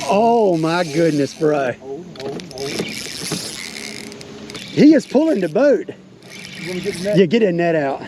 Oh my goodness, bro. He is pulling the boat. Yeah, get that net out.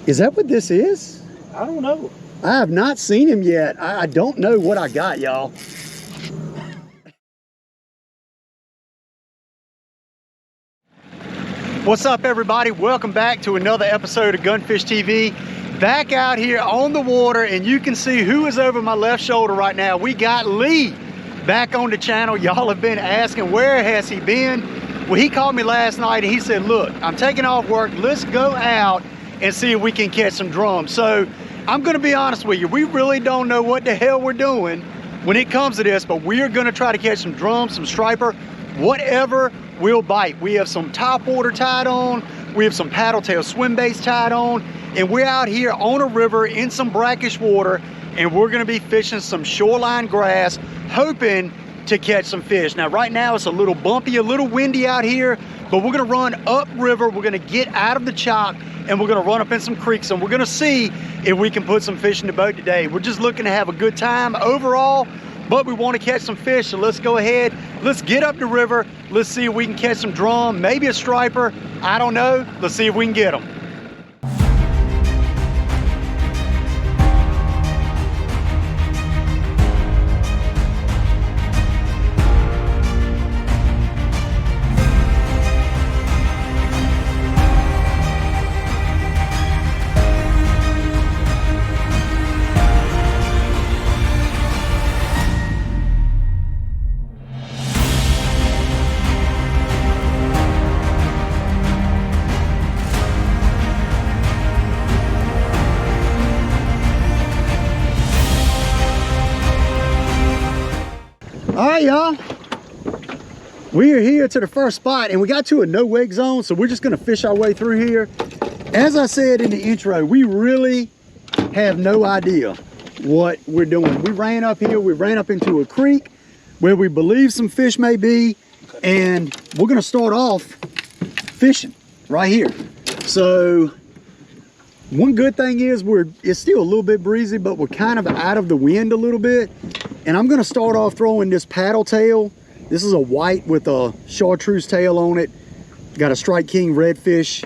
Is that what this is? I don't know. I have not seen him yet. I don't know what I got, y'all. What's up, everybody? Welcome back to another episode of Gunfish TV. Back out here on the water, and you can see who is over my left shoulder right now. We got Lee back on the channel. Y'all have been asking, where has he been? Well, he called me last night and he said, look, I'm taking off work. Let's go out and see if we can catch some drums. So I'm gonna be honest with you, we really don't know what the hell we're doing when it comes to this, but we are gonna try to catch some drums, some striper, whatever will bite. We have some top water tied on, we have some paddle tail swim baits tied on, and we're out here on a river in some brackish water, and we're gonna be fishing some shoreline grass, hoping to catch some fish. Now right now it's a little bumpy, a little windy out here, but we're gonna run upriver, we're gonna get out of the chop, and we're gonna run up in some creeks, and we're gonna see if we can put some fish in the boat today. We're just looking to have a good time overall, but we want to catch some fish, so let's go ahead, let's get up the river, let's see if we can catch some drum, maybe a striper, I don't know, let's see if we can get them. All right, y'all, we are here to the first spot, and we got to a no wake zone, so we're just gonna fish our way through here. As I said in the intro, we really have no idea what we're doing. We ran up here, we ran up into a creek where we believe some fish may be, and we're gonna start off fishing right here. So one good thing is it's still a little bit breezy, but we're kind of out of the wind a little bit. And I'm gonna start off throwing this paddle tail. This is a white with a chartreuse tail on it. Got a Strike King Redfish,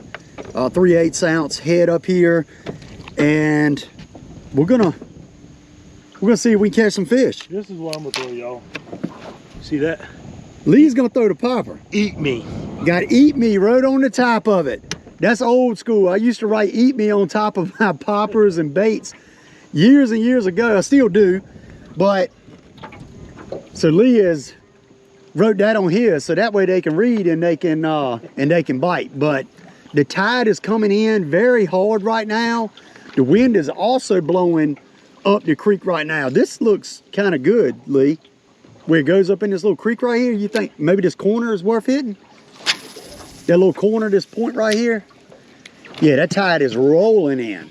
3/8 ounce head up here. And we're gonna see if we can catch some fish. This is what I'm gonna throw, y'all. See that? Lee's gonna throw the popper. Eat me. Got eat me right on the top of it. That's old school. I used to write eat me on top of my poppers and baits years and years ago. I still do, but so Lee has wrote that on his, so that way they can read and they can bite. But the tide is coming in very hard right now. The wind is also blowing up the creek right now. This looks kind of good, Lee. Where it goes up in this little creek right here, you think maybe this corner is worth hitting? That little corner, this point right here? Yeah, that tide is rolling in.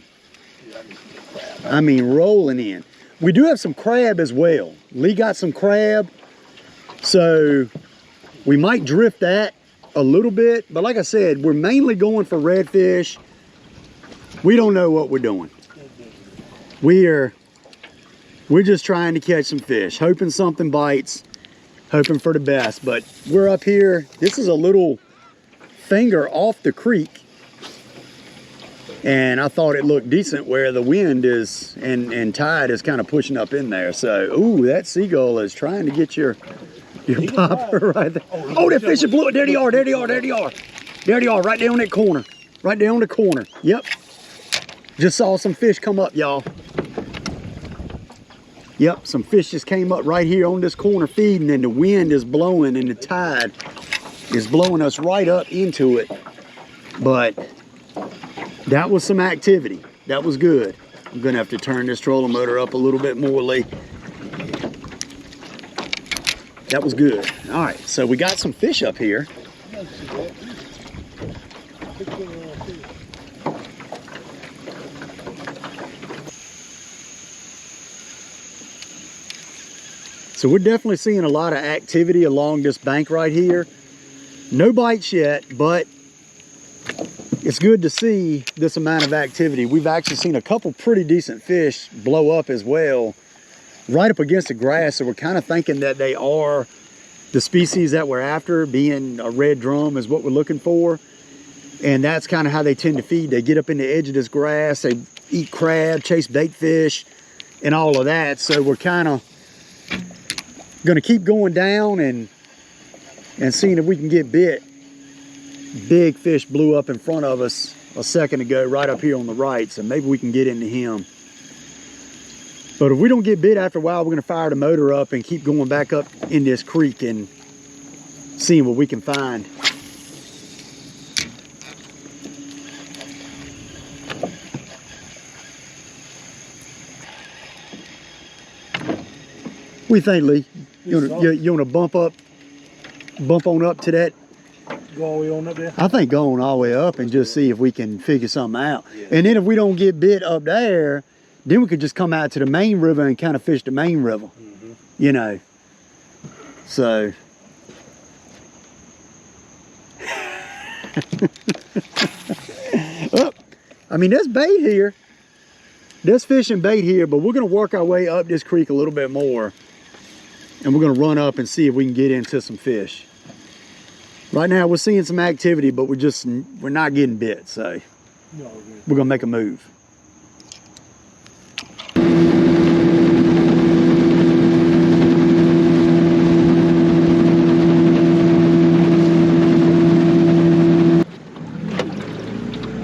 I mean, rolling in. We do have some crab as well. Lee got some crab, so we might drift that a little bit. But like I said, we're mainly going for redfish. We don't know what we're doing. We're just trying to catch some fish, hoping something bites, hoping for the best. But we're up here. This is a little finger off the creek, and I thought it looked decent where the wind is and tide is kind of pushing up in there. So, ooh, that seagull is trying to get your popper right there. Oh, that fish blew it. There they are, there they are, there they are. There they are, right there on that corner. Right there on the corner. Yep. Just saw some fish come up, y'all. Yep, some fish just came up right here on this corner feeding, and the wind is blowing and the tide is blowing us right up into it. But that was some activity. That was good. I'm gonna have to turn this trolling motor up a little bit more, Lee. That was good. All right, so we got some fish up here. So we're definitely seeing a lot of activity along this bank right here. No bites yet, but it's good to see this amount of activity. We've actually seen a couple pretty decent fish blow up as well right up against the grass, so we're kind of thinking that they are the species that we're after, being a red drum is what we're looking for. And that's kind of how they tend to feed. They get up in the edge of this grass, they eat crab, chase bait fish, and all of that. So we're kind of gonna keep going down and seeing if we can get bit. Big fish blew up in front of us a second ago, right up here on the right, so maybe we can get into him. But if we don't get bit after a while, we're gonna fire the motor up and keep going back up in this creek and seeing what we can find. What do you think, Lee? You want to bump on up to that? Go all the way on up there? I think going all the way up and just see if we can figure something out. Yeah. And then if we don't get bit up there, then we could just come out to the main river and kind of fish the main river. Mm-hmm. You know. So. Oh, I mean, there's bait here. There's fish and bait here, but we're going to work our way up this creek a little bit more. And we're going to run up and see if we can get into some fish. Right now we're seeing some activity, but we're not getting bit, so we're going to make a move.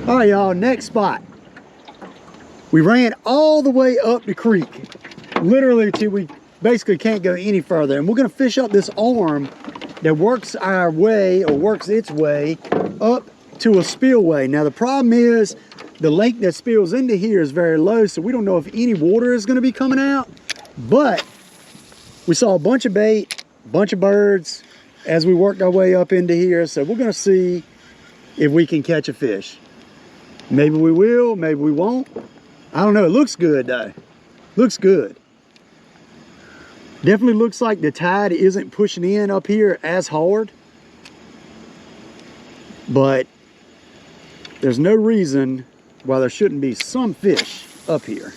All right, y'all, next spot. We ran all the way up the creek, literally till we basically can't go any further. And we're gonna fish up this arm that works our way, or works its way, up to a spillway. Now the problem is, the lake that spills into here is very low, so we don't know if any water is gonna be coming out. But we saw a bunch of bait, a bunch of birds as we worked our way up into here. So we're gonna see if we can catch a fish. Maybe we will, maybe we won't. I don't know, it looks good though. Looks good. Definitely looks like the tide isn't pushing in up here as hard. But there's no reason why there shouldn't be some fish up here.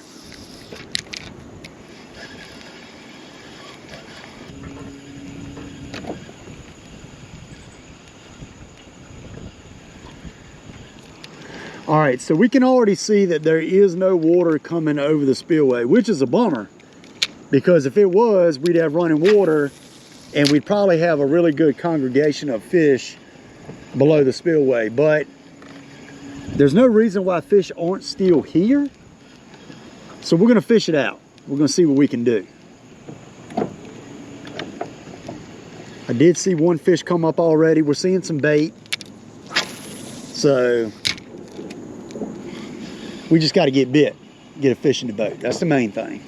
All right, so we can already see that there is no water coming over the spillway, which is a bummer, because if it was, we'd have running water and we'd probably have a really good congregation of fish below the spillway. But there's no reason why fish aren't still here. So we're gonna fish it out. We're gonna see what we can do. I did see one fish come up already. We're seeing some bait. So we just got to get bit, get a fish in the boat. That's the main thing.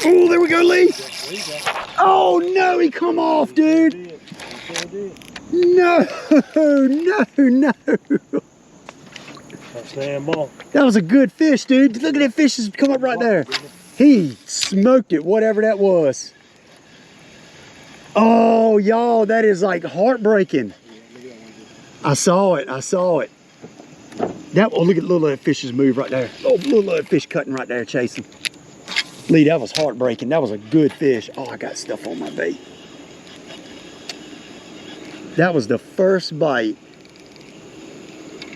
Oh, there we go, Lee. Oh no, he come off, dude. No, no. That was a good fish, dude. Look at that fish has come up right there. He smoked it, whatever that was. Oh, y'all, that is like heartbreaking. I saw it. Oh, look at little fish's move right there. Oh, little fish cutting right there, chasing. Lee, that was heartbreaking. That was a good fish. Oh, I got stuff on my bait. That was the first bite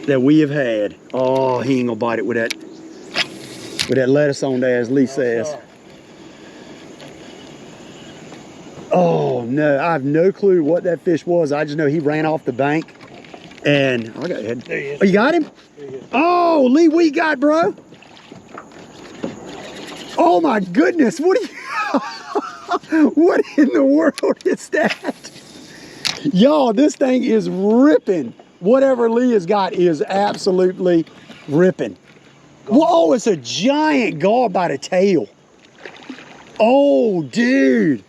that we have had. Oh, he ain't gonna bite it with that lettuce on there, as Lee says. Oh no, I have no clue what that fish was. I just know he ran off the bank and I got him. There he is. Oh, you got him? Oh, Lee, what you got, bro? Oh my goodness, what are you what in the world is that? Y'all, this thing is ripping. Whatever Lee has got is absolutely ripping. Whoa, it's a giant gar by the tail. Oh, dude.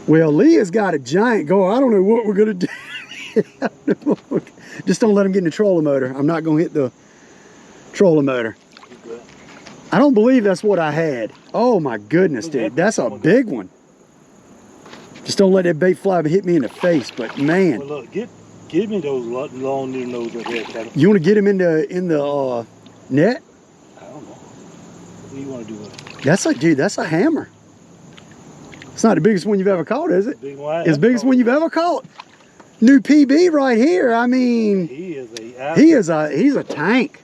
Well, Lee has got a giant gar. I don't know what we're gonna do. Just don't let him get in the trolling motor. I'm not gonna hit the trolling motor. I don't believe that's what I had. Oh my goodness, dude, that's a big one. Just don't let that bait fly hit me in the face. But man, Well, look, give me those long near nose right there, Kevin. you want to get him in the net? I don't know. What do you want to do with it? That's like, dude, that's a hammer. It's not the biggest one you've ever caught, is it? Big one. As biggest one you've ever caught. New PB right here. I mean, he's a tank.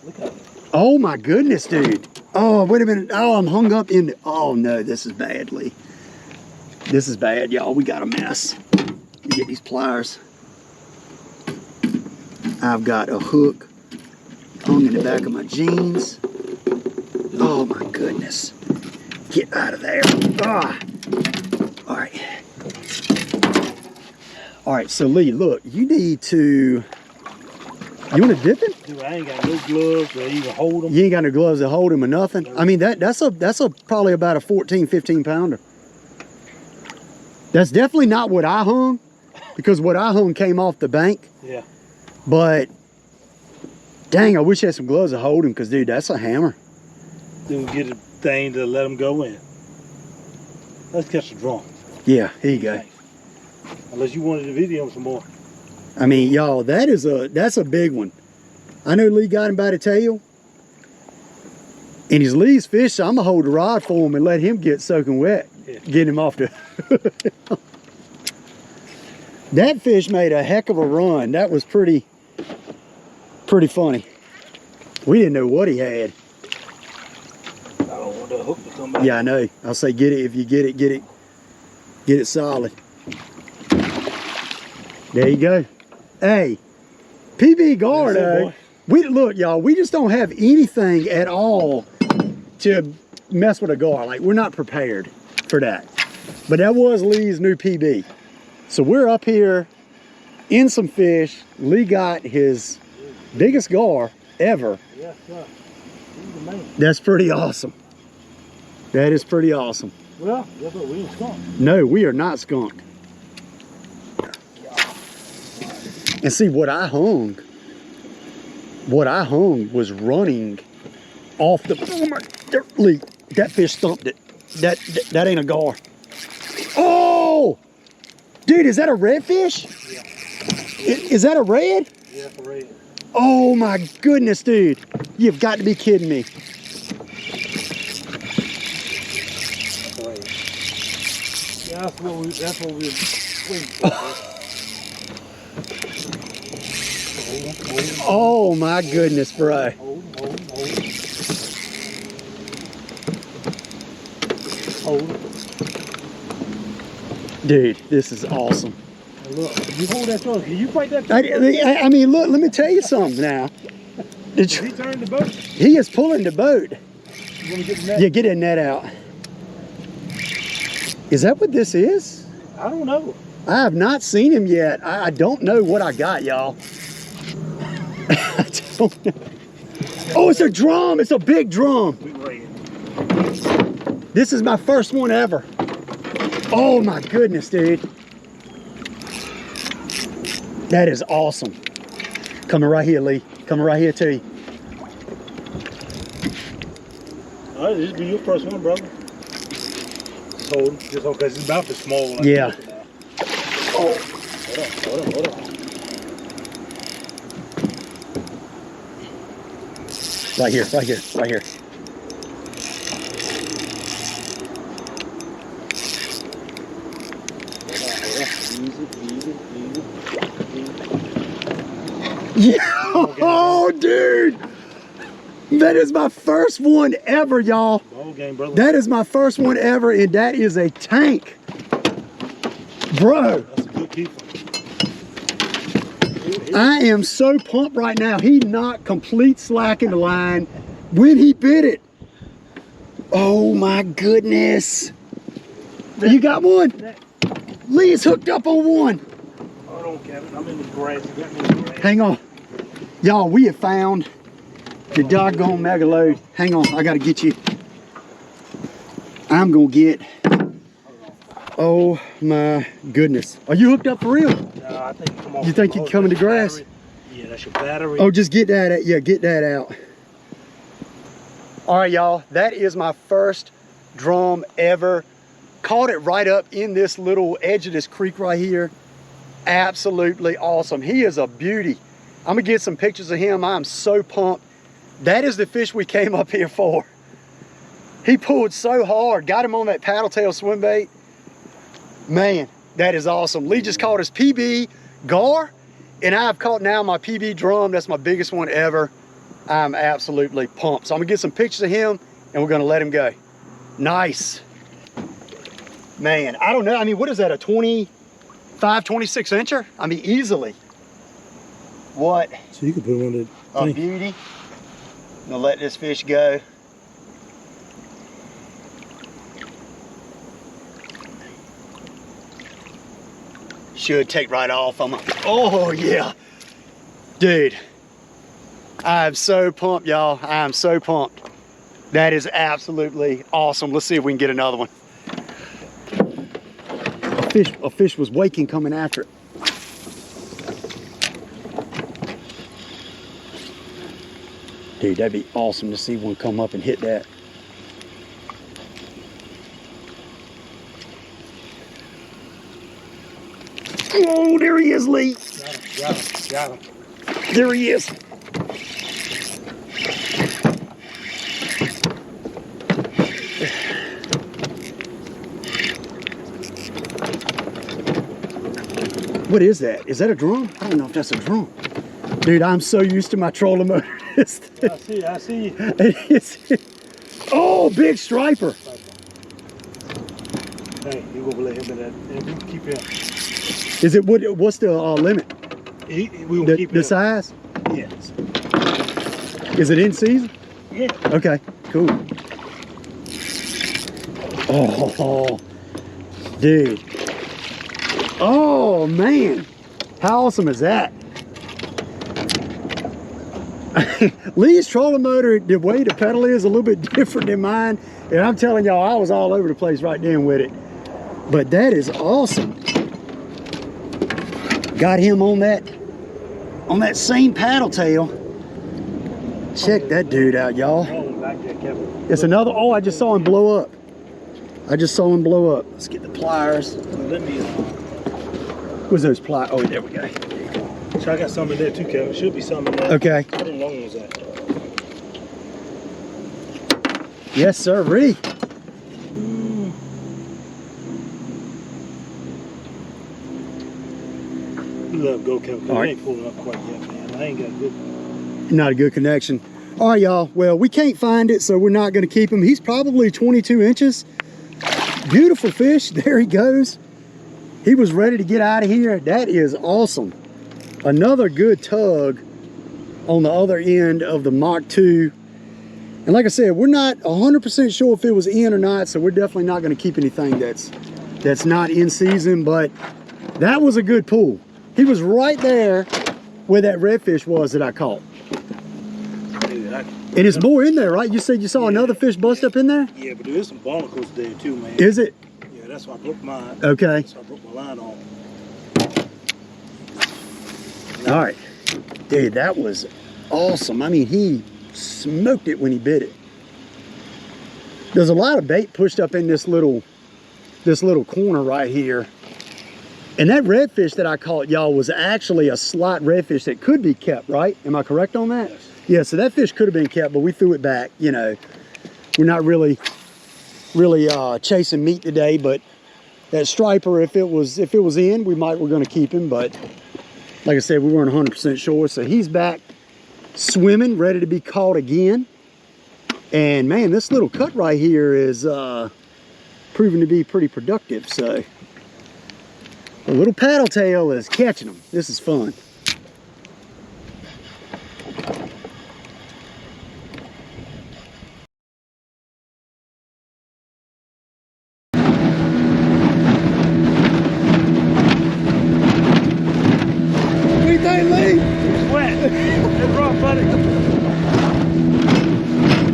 Look at it. Oh my goodness, dude. Oh, wait a minute. Oh, I'm hung up in the, oh no, this is bad, Lee. This is bad, y'all. We got a mess. Let me get these pliers. I've got a hook hung in the back of my jeans. Oh my goodness. Get out of there. Ah. All right. All right, so Lee, look, you need to, you want to dip him? Dude, I ain't got no gloves to even hold them. You ain't got no gloves to hold him or nothing? I mean, that's probably about a 14, 15 pounder. That's definitely not what I hung, because what I hung came off the bank. Yeah. But, dang, I wish I had some gloves to hold him, because, dude, that's a hammer. Then we get a thing to let them go in. Let's catch the drum. Yeah, here you go. Unless you wanted to video some more. I mean, y'all, that's a big one. I know Lee got him by the tail. And he's Lee's fish, so I'm going to hold the rod for him and let him get soaking wet. Yeah. Get him off the... That fish made a heck of a run. That was pretty funny. We didn't know what he had. I don't want the hook to come back. Yeah, I know. I'll say get it. If you get it solid. There you go. Hey, PB guard, look, y'all, we just don't have anything at all to mess with a gar. Like, we're not prepared for that. But that was Lee's new PB. So we're up here in some fish. Lee got his biggest gar ever. Yes, sir. He's the man. That's pretty awesome. That is pretty awesome. Well, guess what? We ain't skunked. No, we are not skunked. And see, what I hung was running off the, oh my, Lee, that fish thumped it. That ain't a gar. Oh! Dude, is that a redfish? Yeah. Is that a red? Yeah, it's a red. Oh my goodness, dude. You've got to be kidding me. Yeah, that's what we're waiting for. Oh my goodness, bro. Hold. Dude, this is awesome. Now look, you hold that throw. Can you fight that? I mean, look, let me tell you something now. He turned the boat. He is pulling the boat. You want to get the net? Yeah, get that net out. Is that what this is? I don't know. I have not seen him yet. I don't know what I got, y'all. I don't know. Oh, it's a drum. It's a big drum. This is my first one ever. Oh my goodness, dude. That is awesome. Coming right here, Lee. Coming right here to you. All right, this will be your first one, brother. Just hold him. Just hold, because his mouth is small. Like yeah. Oh. Hold on. Right here. Easy. Yeah. Oh, dude. That is my first one ever, y'all. Ball game, brother. That is my first one ever, and that is a tank. Bro. That's a good keeper. I am so pumped right now. He knocked complete slack in the line when he bit it. Oh my goodness. You got one? Lee's hooked up on one. Hold on, Kevin. I'm in the grass. You got me in the grass. Hang on. Y'all, we have found the doggone megaload. Hang on, I gotta get you. I'm gonna get, oh my goodness. Are you hooked up for real? I think you come on. You think you come in the grass? Battery. Yeah, that's your battery. Oh, just get that out. Yeah, get that out. All right, y'all. That is my first drum ever. Caught it right up in this little edge of this creek right here. Absolutely awesome. He is a beauty. I'm gonna get some pictures of him. I'm so pumped. That is the fish we came up here for. He pulled so hard. Got him on that paddle tail swim bait. Man, that is awesome. Lee just caught his PB gar, and I've caught now my PB drum. That's my biggest one ever. I'm absolutely pumped. So I'm gonna get some pictures of him, and we're gonna let him go. Nice. Man, I don't know. I mean, what is that, a 25, 26 incher? I mean, easily. What? So you can put him on the A beauty. I'm gonna let this fish go. Should take right off on my, oh yeah. Dude, I'm so pumped, y'all. I'm so pumped. That is absolutely awesome. Let's see if we can get another one. A fish was waking coming after it. Dude, that'd be awesome to see one come up and hit that. Oh, there he is, Lee. Got him. There he is. What is that? Is that a drum? I don't know if that's a drum. Dude, I'm so used to my trolling motor. I see. Oh, big striper. Hey, you gonna let him in that? And we can keep him. Is it what's the limit? We gonna keep him. The size? Yes. Is it in season? Yeah. Okay, cool. Oh, dude. Oh man, how awesome is that? Lee's trolling motor, the way the pedal is a little bit different than mine, and I'm telling y'all, I was all over the place right then with it. But that is awesome. Got him on that same paddle tail. Check that dude out, y'all. It's another. Oh, I just saw him blow up. Let's get the pliers. Where's those pliers? Oh, there we go. So I got some in there too, Kevin. Should be some in there. Okay. How long was that? Yes, sir. Ree. You love go, Kevin. All I right. ain't pulling up quite yet, man. I ain't got good. Not a good connection. All right, y'all. Well, we can't find it, so we're not going to keep him. He's probably 22 inches. Beautiful fish. There he goes. He was ready to get out of here. That is awesome. Another good tug on the other end of the Mach 2. And like I said, we're not 100% sure if it was in or not, so we're definitely not going to keep anything that's not in season, but that was a good pull. He was right there where that redfish was that I caught. Dude, And it's more in there, right? You said you saw another fish bust up in there? Yeah, but there's some barnacles there too, man. Is it? Yeah, that's why I broke mine. Okay. That's why I broke my line off. All right. Dude, that was awesome. I mean, he smoked it when he bit it. There's a lot of bait pushed up in this little corner right here. And that redfish that I caught, y'all, was actually a slot redfish that could be kept, right? Am I correct on that? Yes. Yeah, so that fish could have been kept, but we threw it back. You know, we're not really chasing meat today, but that striper, if it was in, we're going to keep him, but like I said, we weren't 100% sure. So he's back swimming, ready to be caught again. And man, this little cut right here is proving to be pretty productive. So the little paddle tail is catching them. This is fun.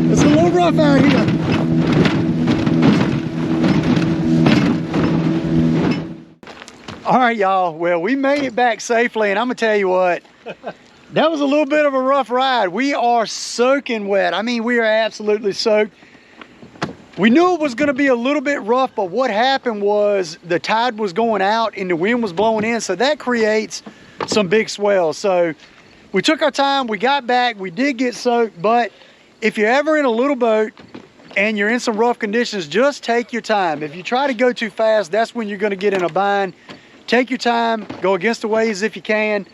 It's a little rough out here. All right, y'all. Well, we made it back safely, and I'm gonna tell you what, that was a little bit of a rough ride. We are soaking wet. I mean, we are absolutely soaked. We knew it was gonna be a little bit rough, but what happened was the tide was going out and the wind was blowing in, so that creates some big swells. So we took our time, we got back, we did get soaked, but if you're ever in a little boat and you're in some rough conditions, just take your time. If you try to go too fast, that's when you're gonna get in a bind. Take your time, go against the waves if you can.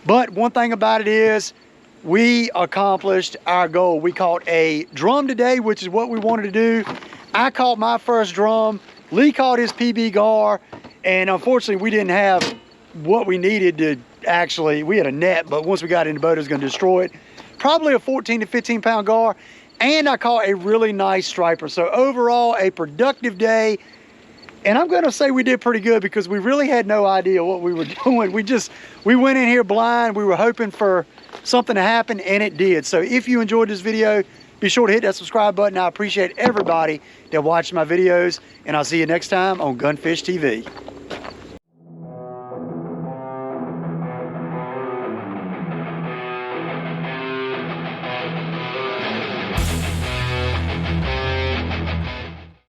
But one thing about it is, we accomplished our goal. We caught a drum today, which is what we wanted to do. I caught my first drum, Lee caught his PB gar, and unfortunately we didn't have what we needed to actually, we had a net, but once we got in the boat, it was gonna destroy it. Probably a 14 to 15 pound gar, and I caught a really nice striper. So overall, a productive day. And I'm gonna say we did pretty good because we really had no idea what we were doing. We went in here blind. We were hoping for something to happen, and it did. So if you enjoyed this video, be sure to hit that subscribe button. I appreciate everybody that watched my videos, and I'll see you next time on Gunfish TV.